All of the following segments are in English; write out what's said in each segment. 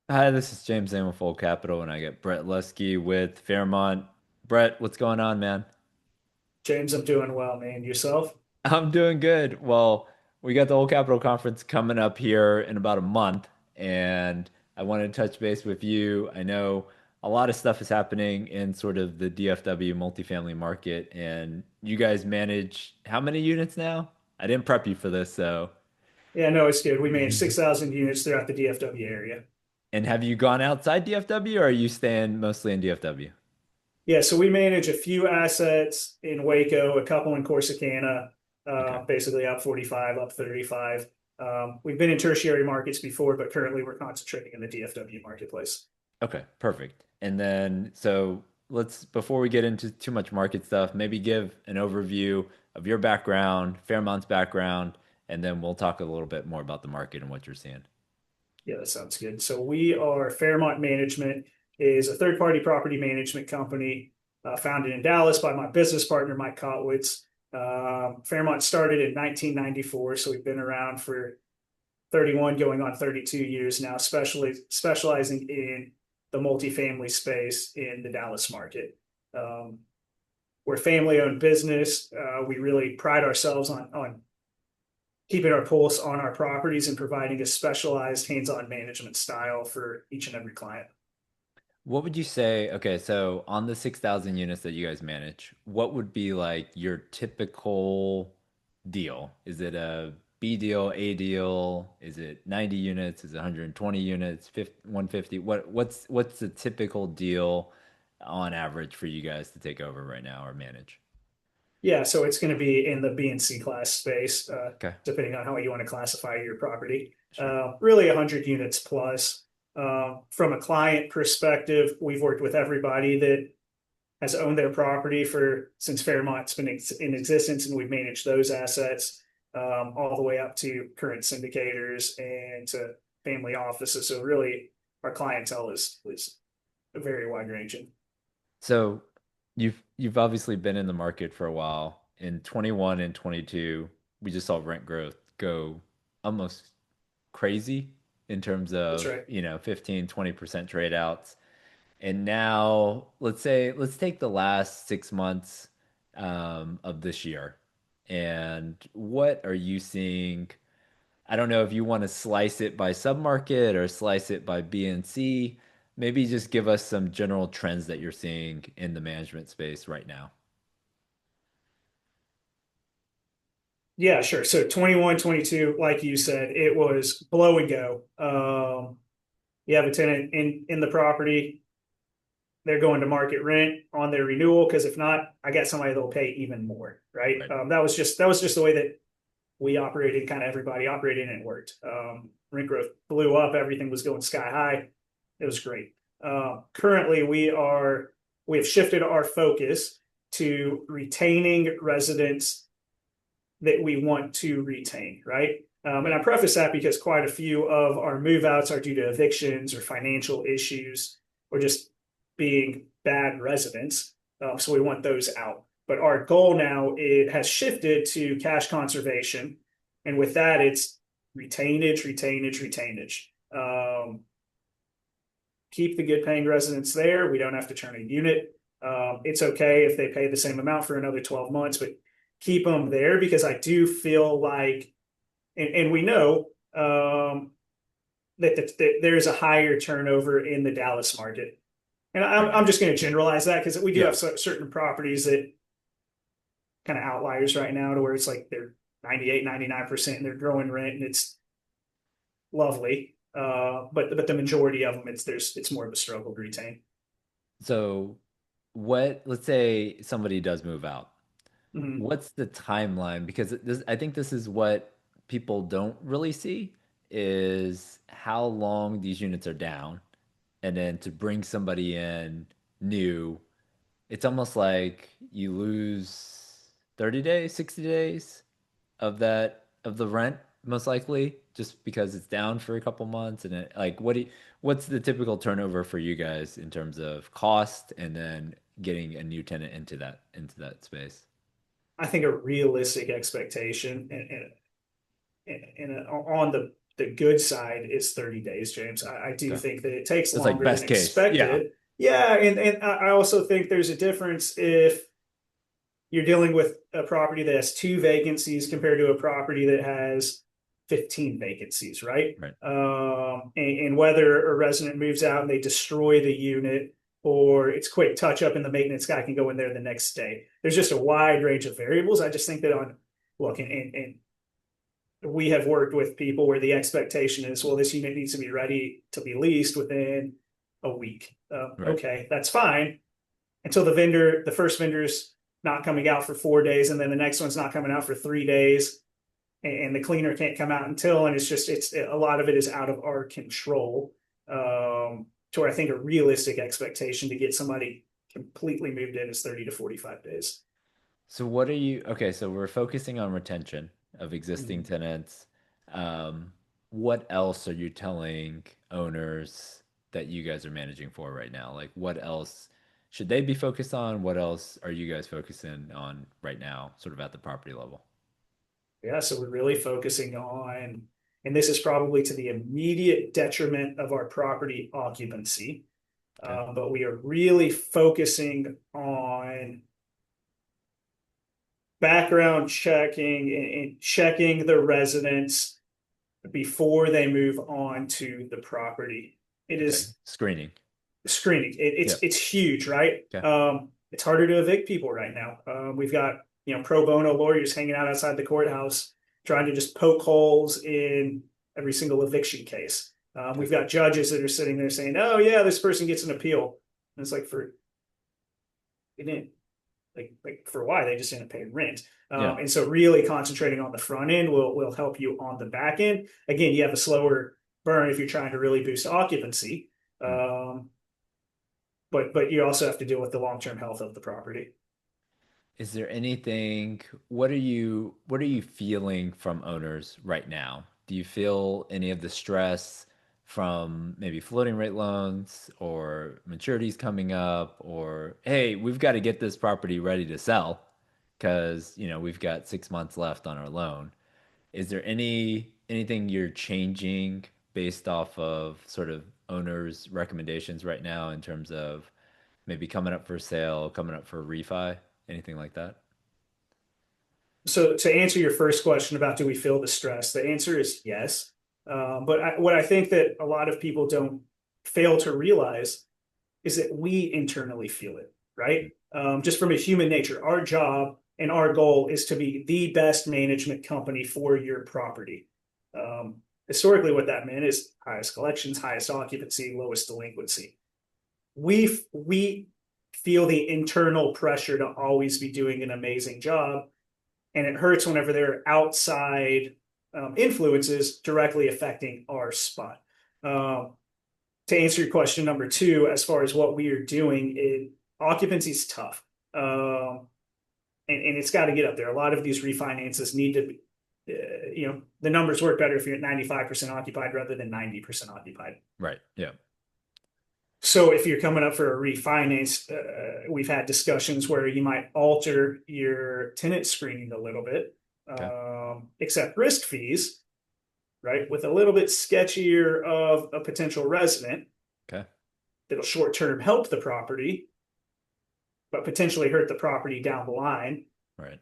Hi, this is James Amos with Full Capital, and I get Brett Luskey with Fairmont. Brett, what's going on, man? James, I'm doing well, man. Yourself? I'm doing good. Well, we got the Whole Capital Conference coming up here in about a month, and I wanted to touch base with you. I know a lot of stuff is happening in sort of the DFW multifamily market, and you guys manage how many units now? I didn't prep you for this, so. Yeah, no, it's good. We manage 6,000 units throughout the DFW area. And have you gone outside DFW, or are you staying mostly in DFW? Yeah, so we manage a few assets in Waco, a couple in Corsicana, Okay. basically up 45, up 35. We've been in tertiary markets before, but currently we're concentrating in the DFW marketplace. Okay, perfect. And then, so let's, before we get into too much market stuff, maybe give an overview of your background, Fairmont's background, and then we'll talk a little bit more about the market and what you're seeing. Yeah, that sounds good. So we are Fairmont Management is a third-party property management company founded in Dallas by my business partner, Mike Kotwitz. Fairmont started in 1994, so we've been around for 31, going on 32 years now, specializing in the multifamily space in the Dallas market. Um, we're a family-owned business. We really pride ourselves on keeping our pulse on our properties and providing a specialized hands-on management style for each and every client. What would you say? Okay, so on the 6,000 units that you guys manage, what would be like your typical deal? Is it a B deal, A deal? Is it 90 units? Is it 120 units, 50, 150? What's the typical deal on average for you guys to take over right now or manage? Yeah, so it's going to be in the B and C class space, Okay, depending on how you want to classify your property. sure. Really 100 units plus. From a client perspective, we've worked with everybody that has owned their property for since Fairmont's been in existence, and we've managed those assets all the way up to current syndicators and to family offices. So really, our clientele is very wide ranging. So you've obviously been in the market for a while. In 21 and 22, we just saw rent growth go almost crazy in terms That's of, right. 15, 20% trade outs. And now let's take the last 6 months of this year. And what are you seeing? I don't know if you want to slice it by submarket or slice it by B and C. Maybe just give us some general trends that you're seeing in the management space right now. Yeah, sure. So 21, 22, like you said, it was blow and go. You have a tenant in the property, they're going to market rent on their renewal because if not, I got somebody that'll pay even more, right? Right. That was just the way that we operated, kind of everybody operated, and it worked. Rent growth blew up, everything was going sky high. It was great. Currently, we have shifted our focus to retaining residents that we want to retain, right? And Right. I preface that because quite a few of our move outs are due to evictions or financial issues or just being bad residents. So we want those out. But our goal now it has shifted to cash conservation, and with that, it's retainage, retainage, retainage. Keep the good paying residents there. We don't have to turn a unit. It's okay if they pay the same amount for another 12 months, but keep them there because I do feel like, and we know that there's a higher turnover in the Dallas market. And Right. I'm just going to generalize that because we do Yeah. have certain properties that kind of outliers right now to where it's like they're 98, 99% and they're growing rent and it's lovely. But the majority of them, it's more of a struggle to retain. So let's say somebody does move out. Mm-hmm. What's the timeline? Because I think this is what people don't really see is how long these units are down, and then to bring somebody in new, it's almost like you lose 30 days, 60 days of the rent, most likely, just because it's down for a couple months. And like what's the typical turnover for you guys in terms of cost and then getting a new tenant into that space? I think a realistic expectation and on the the good side is 30 days, James. I do Okay. think that it takes It's like longer than best case. Yeah. expected. Yeah, and I also think there's a difference if you're dealing with a property that has two vacancies compared to a property that has 15 vacancies, right? Right. And whether a resident moves out and they destroy the unit, or it's quick touch up and the maintenance guy can go in there the next day. There's just a wide range of variables. I just think that on look, and we have worked with people where the expectation is, well, this unit needs to be ready to be leased within a week. Right. Okay, that's fine until the first vendor's not coming out for 4 days, and then the next one's not coming out for 3 days, and the cleaner can't come out until, and it's a lot of it is out of our control. To where I think a realistic expectation to get somebody completely moved in is 30 to 45 days. So what are you, okay, so we're focusing on retention of existing Mhm. tenants. What else are you telling owners that you guys are managing for right now? Like what else should they be focused on? What else are you guys focusing on right now, sort of at the property level? Yeah, so we're really focusing on, and this is probably to the immediate detriment of our property occupancy, Okay. but we are really focusing on background checking and checking the residents before they move on to the property. It Okay. is Screening. screening. Yep. It's huge, right? Okay. It's harder to evict people right now. We've got pro bono lawyers hanging out outside the courthouse trying to just poke holes in every single eviction case. Okay. We've got judges that are sitting there saying, "Oh yeah, this person gets an appeal," and it's like for they didn't like for why they just didn't pay rent. Yeah. And so really concentrating on the front end will help you on the back end. Again, you have a slower burn if you're trying to really boost occupancy. Hmm. Um, but you also have to deal with the long-term health of the property. Is there anything, what are you feeling from owners right now? Do you feel any of the stress from maybe floating rate loans or maturities coming up or hey, we've got to get this property ready to sell because, we've got 6 months left on our loan. Is there anything you're changing based off of sort of owners' recommendations right now in terms of maybe coming up for sale, coming up for refi, anything like that? So to answer your first question about do we feel the stress, the answer is yes. But what I think that a lot of people don't fail to realize is that we internally feel it, right? Just from a human nature, our job and our goal is to be the best management company for your property. Historically, what that meant is highest collections, highest occupancy, lowest delinquency. We feel the internal pressure to always be doing an amazing job, and it hurts whenever there are outside influences directly affecting our spot. Um, to answer your question number two, as far as what we are doing, occupancy is tough, and it's got to get up there. A lot of these refinances need to, the numbers work better if you're at 95% occupied rather than 90% occupied. Right. Yeah. So if you're coming up for a refinance, we've had discussions where you might alter your tenant screening a little bit, Okay. accept risk fees, right, with a little bit sketchier of a potential resident Okay. that'll short term help the property, but potentially hurt the property down the line. Right.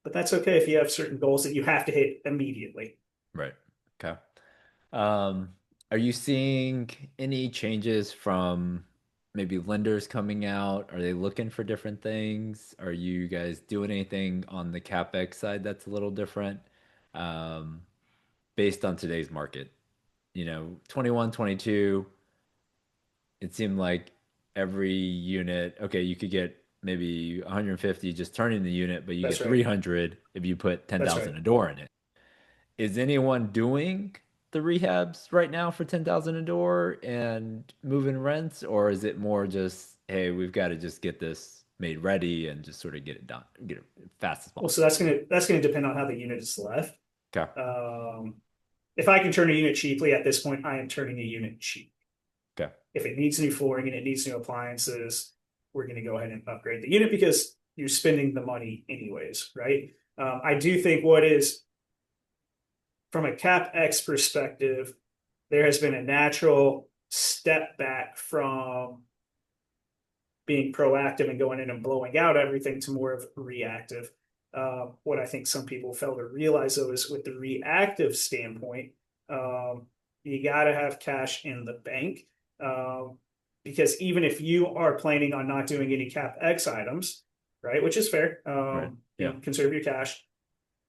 But that's okay if you have certain goals that you have to hit immediately. Right. Okay. Um, are you seeing any changes from maybe lenders coming out? Are they looking for different things? Are you guys doing anything on the CapEx side that's a little different? Um, based on today's market. 21, 22. It seemed like every unit, okay, you could get maybe 150 just turning the unit, but you That's get right. 300 if you put That's 10,000 right. a door in it. Is anyone doing the rehabs right now for 10,000 a door and moving rents, or is it more just, hey, we've got to just get this made ready and just sort of get it done, get it fast as Well, so possible? that's gonna depend on how the unit is left. Okay. Um, if I can turn a unit cheaply at this point, I am turning a unit cheap. Okay. If it needs new flooring and it needs new appliances, we're going to go ahead and upgrade the unit because you're spending the money anyways, right? I do think what is from a CapEx perspective, there has been a natural step back from being proactive and going in and blowing out everything to more of reactive. What I think some people fail to realize though is with the reactive standpoint, you got to have cash in the bank. Because even if you are planning on not doing any CapEx items, right, which is fair, Right. you Yeah. know, conserve your cash.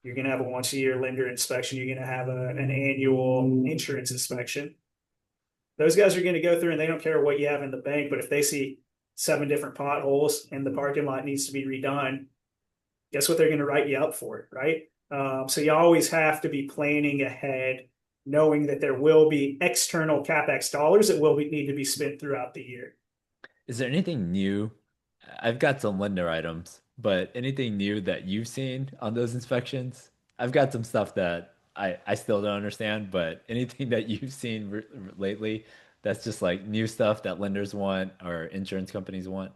You're going to have a once a year lender inspection. You're going to have an annual insurance inspection. Those guys are going to go through and they don't care what you have in the bank, but if they see 7 different potholes and the parking lot needs to be redone, guess what they're going to write you up for, right? So you always have to be planning ahead, knowing that there will be external CapEx dollars that will need to be spent throughout the year. Is there anything new? I've got some lender items, but anything new that you've seen on those inspections? I've got some stuff that I still don't understand, but anything that you've seen lately that's just like new stuff that lenders want or insurance companies want,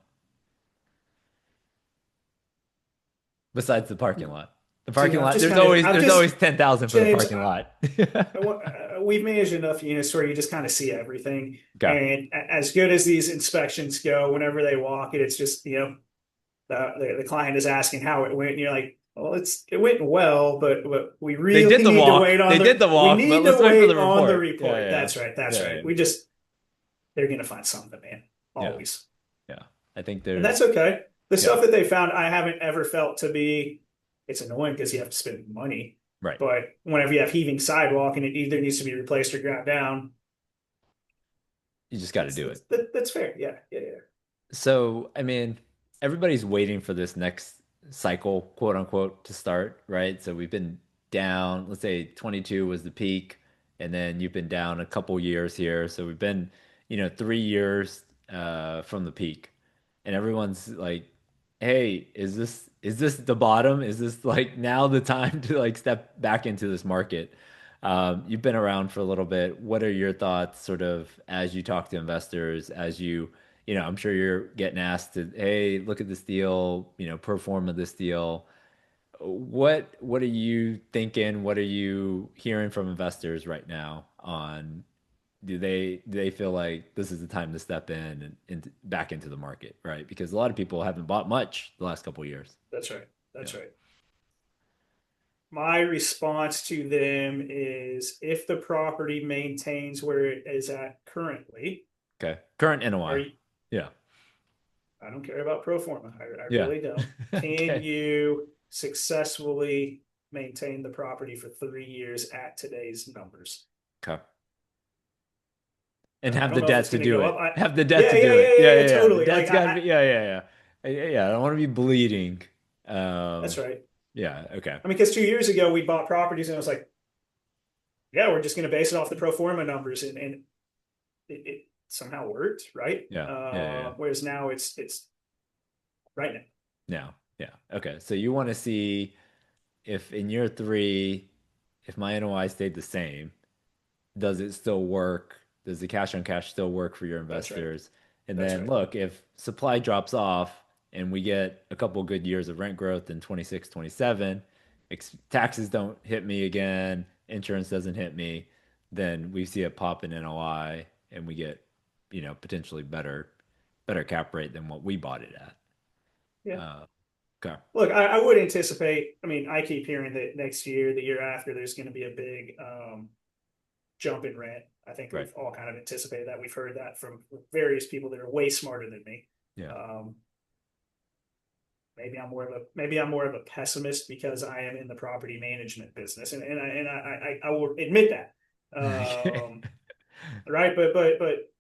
besides the parking lot. The See, parking lot, I've there's just, always 10,000 for the James, parking lot. we've managed enough units where you just kind of see everything. Okay. And as good as these inspections go, whenever they walk it, it's just, you know, the client is asking how it went, and you're like, well, it went well, but we They really did the need to walk. wait on They did the the we walk, but need to let's wait for the wait on the report. Yeah, report. yeah, That's right. That's yeah, right. yeah, They're gonna find something, man. yeah, Always. yeah. I think And that's there's, okay. The yeah, stuff that they found, I haven't ever felt to be it's annoying because you have to spend money. right. But whenever you have heaving sidewalk and it either needs to be replaced or ground down, You just got to do it. that's fair. Yeah, yeah, yeah. So, I mean, everybody's waiting for this next cycle, quote unquote, to start, right? So we've been down, let's say 22 was the peak, and then you've been down a couple years here. So we've been, 3 years from the peak. And everyone's like, hey, is this the bottom? Is this like now the time to like step back into this market? You've been around for a little bit. What are your thoughts, sort of, as you talk to investors, as I'm sure you're getting asked to, hey, look at this deal, pro forma this deal. What are you thinking? What are you hearing from investors right now on do they feel like this is the time to step in and back into the market, right? Because a lot of people haven't bought much the last couple of years. That's right. That's Yeah. right. My response to them is if the property maintains where it is at currently, Okay. Current are NOI. you, Yeah. I don't care about pro forma. I Yeah. really don't. Can Okay. you successfully maintain the property for 3 years at today's numbers? Okay. And I have don't the know if debt it's to going to do go up. it. Have the debt Yeah, to yeah, do yeah, it. yeah, Yeah, yeah, yeah, yeah. The totally. debt's got to be. Yeah, yeah, yeah. Yeah, I don't want to be bleeding. That's Um, right. yeah. Okay. I mean, because 2 years ago we bought properties and it was like, yeah, we're just going to base it off the pro forma numbers, and it somehow worked, right? Yeah. Yeah. Yeah. Yeah. Whereas now it's right now. No. Yeah. Okay. So you want to see if in year three, if my NOI stayed the same, does it still work? Does the cash on cash still work for your That's right. investors? And That's then right. look, if supply drops off and we get a couple good years of rent growth in 26, 27, taxes don't hit me again, insurance doesn't hit me, then we see a pop in NOI and we get, potentially better cap rate than what we bought it at. Yeah. Uh, okay. Look, I would anticipate. I mean, I keep hearing that next year, the year after, there's going to be a big jump in rent. I think Right. we've all kind of anticipated that. We've heard that from various people that are way smarter than me. Yeah. Um, maybe I'm more of a pessimist because I am in the property management business, and I will admit that. Right, but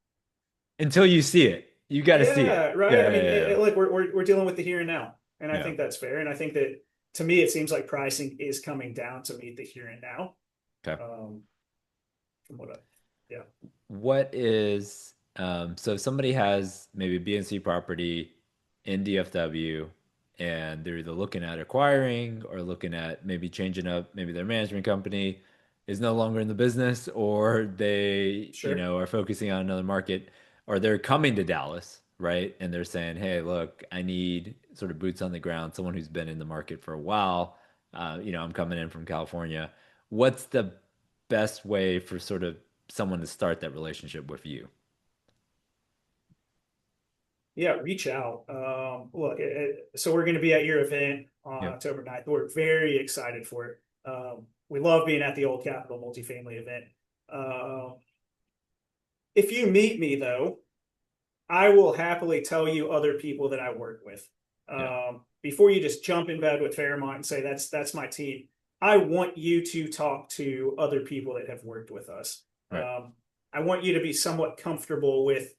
Until you see it, you got to see yeah, it. right. Yeah. I mean, Yeah. look, we're dealing with the here and now, and I Yeah. think that's fair. And I think that to me, it seems like pricing is coming down to meet the here and now. Yeah. Okay. Um, from what I, yeah, What is so somebody has maybe B and C property in DFW and they're either looking at acquiring or looking at maybe changing up, maybe their management company is no longer in the business, or they, sure, are focusing on another market, or they're coming to Dallas, right? And they're saying, "Hey, look, I need sort of boots on the ground, someone who's been in the market for a while. I'm coming in from California. What's the best way for sort of someone to start that relationship with you? Yeah, reach out. Look, so we're going to be at your event on Yep. October 9th. We're very excited for it. We love being at the Old Capitol multifamily event. Um, if you meet me, though, I will happily tell you other people that I work with. Yeah. Before you just jump in bed with Fairmont and say that's my team, I want you to talk to other people that have worked with us. Right. I want you to be somewhat comfortable with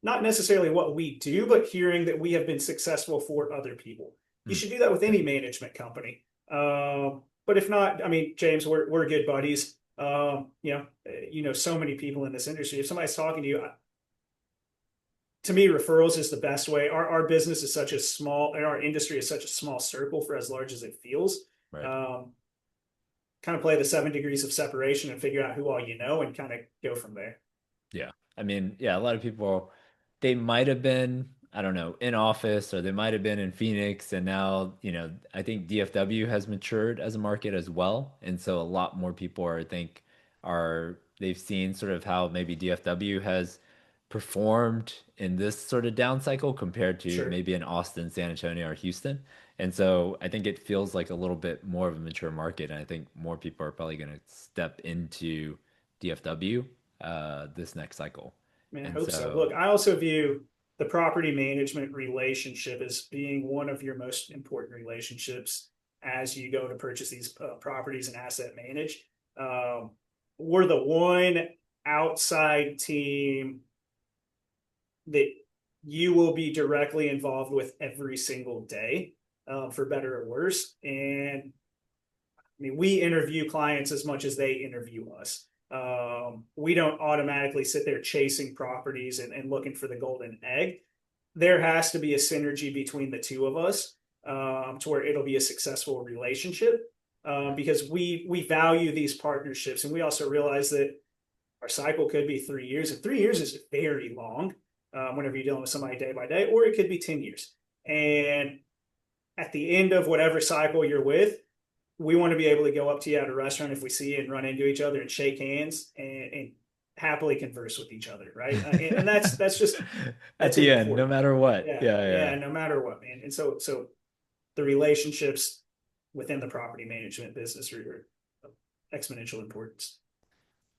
not necessarily what we do, but hearing that we have been successful for other people. You Mm. should do that with Yeah. any management company. But if not, I mean, James, we're good buddies. So many people in this industry. If somebody's talking to you, to me, referrals is the best way. Our business is such a small, and our industry is such a small circle for as large as it feels. Right. Um, Kind of play the 7 degrees of separation and figure out who all you know and kind of go from there. Yeah. I mean, yeah, a lot of people, they might have been, I don't know, in office or they might have been in Phoenix. And now, I think DFW has matured as a market as well. And so a lot more people are, I think, they've seen sort of how maybe DFW has performed in this sort of down cycle compared to Sure. maybe in Austin, San Antonio, or Houston. And so I think it feels like a little bit more of a mature market. And I think more people are probably going to step into DFW this next cycle. Man, I And hope so. so, Look, I also view the property management relationship as being one of your most important relationships as you go to purchase these properties and asset manage. Um, we're the one outside team that you will be directly involved with every single day, for better or worse. And I mean, we interview clients as much as they interview us. We don't automatically sit there chasing properties and looking for the golden egg. There has to be a synergy between the two of us, to where it'll be a successful relationship, because we value these partnerships, and we also realize that our cycle could be 3 years, and 3 years is very long, whenever you're dealing with somebody day by day, or it could be 10 years. And at the end of whatever cycle you're with, we want to be able to go up to you at a restaurant if we see you and run into each other and shake hands and happily converse with each other, right? And that's just at that's the end, no important. matter what. Yeah, Yeah, yeah, yeah. no matter what, man. And so the relationships within the property management business are exponential importance.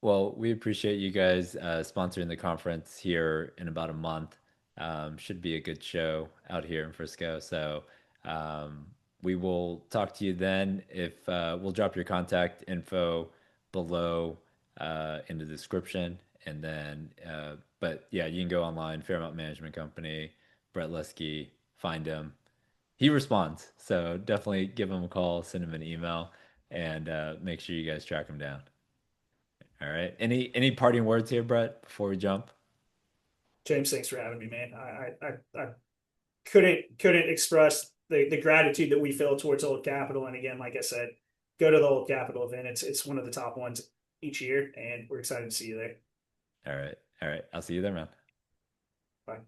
Well, we appreciate you guys sponsoring the conference here in about a month. Should be a good show out here in Frisco. So um, we will talk to you then. If we'll drop your contact info below in the description, and then, but yeah, you can go online, Fairmont Management Company, Brett Luskey, find him. He responds, so definitely give him a call, send him an email, and make sure you guys track him down. All right. Any parting words here, Brett, before we jump? James, thanks for having me, man. I couldn't express the gratitude that we feel towards Old Capitol. And again, like I said, go to the Old Capitol event. It's one of the top ones each year, and we're excited to see you there. All right. All right. I'll see you there, man. Bye.